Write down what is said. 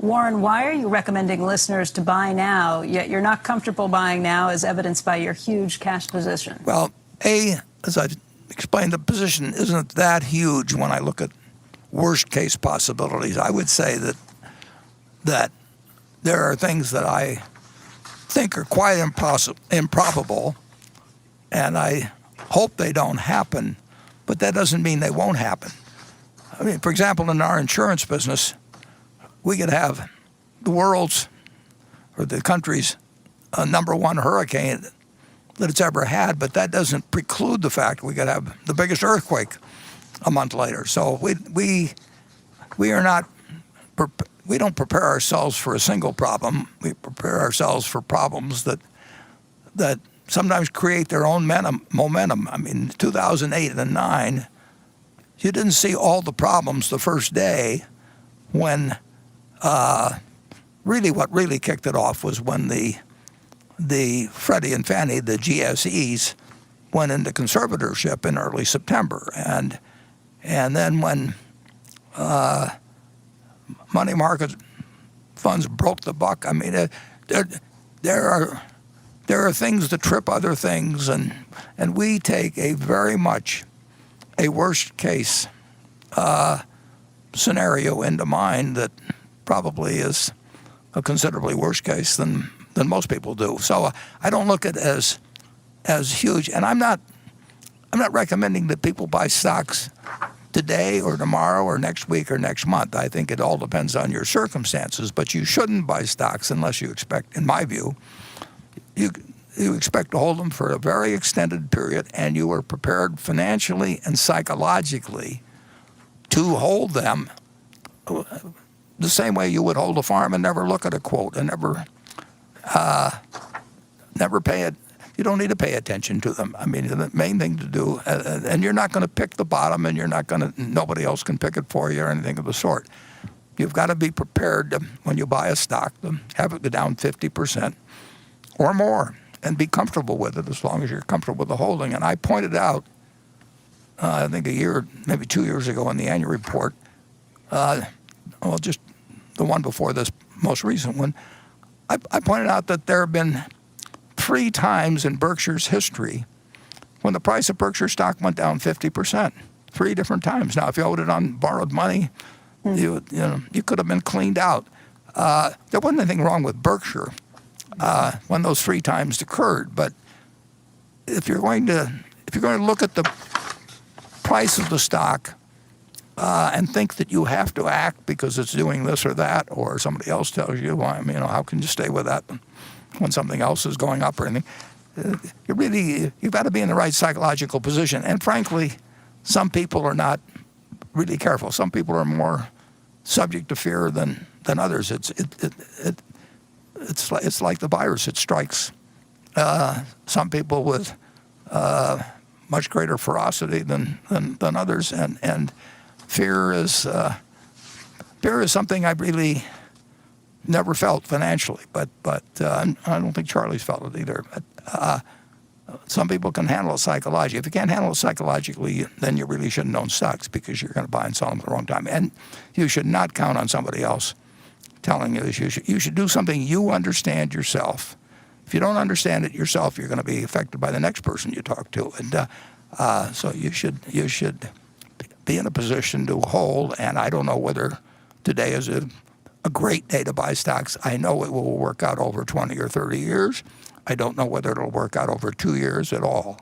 Warren, why are you recommending listeners to buy now, yet you're not comfortable buying now, as evidenced by your huge cash position? Well, as I explained, the position isn't that huge when I look at worst-case possibilities. I would say that there are things that I think are quite improbable, and I hope they don't happen, but that doesn't mean they won't happen. I mean, for example, in our insurance business, we could have the world's or the country's #1 hurricane that it's ever had, but that doesn't preclude the fact we could have the biggest earthquake a month later. So we don't prepare ourselves for a single problem. We prepare ourselves for problems that sometimes create their own momentum. I mean, 2008 and 2009, you didn't see all the problems the first day when what really kicked it off was when the Freddie and Fannie, the GSEs, went into conservatorship in early September. And then when money market funds broke the buck, I mean, there are things that trip other things, and we take a very much a worst case scenario into mind that probably is a considerably worse case than most people do. So I don't look at it as huge, and I'm not recommending that people buy stocks today or tomorrow or next week or next month. I think it all depends on your circumstances, but you shouldn't buy stocks unless you expect, in my view, you expect to hold them for a very extended period, and you are prepared financially and psychologically to hold them the same way you would hold a farm and never look at a quote and never pay it. You don't need to pay attention to them. I mean, the main thing to do, and you're not going to pick the bottom, and nobody else can pick it for you or anything of the sort. You've got to be prepared to, when you buy a stock, to have it go down 50% or more and be comfortable with it as long as you're comfortable with the holding. And I pointed out, I think a year, maybe 2 years ago in the annual report, just the one before this most recent one, I pointed out that there have been 3 times in Berkshire's history when the price of Berkshire stock went down 50%. 3 different times. Now, if you owed it on borrowed money, you could have been cleaned out. There wasn't anything wrong with Berkshire when those 3 times occurred. But if you're going to look at the price of the stock and think that you have to act because it's doing this or that, or somebody else tells you, well, I mean, how can you stay with that when something else is going up or anything? You've got to be in the right psychological position. And frankly, some people are not really careful. Some people are more subject to fear than others. It's like the virus. It strikes some people with much greater ferocity than others, and fear is something I really never felt financially, but I don't think Charlie's felt it either. But some people can handle it psychologically. If you can't handle it psychologically, then you really shouldn't own stocks because you're going to buy and sell them at the wrong time. And you should not count on somebody else telling you this. You should do something you understand yourself. If you don't understand it yourself, you're going to be affected by the next person you talk to. And so you should be in a position to hold. And I don't know whether today is a great day to buy stocks. I know it will work out over 20 or 30 years. I don't know whether it'll work out over 2 years at all.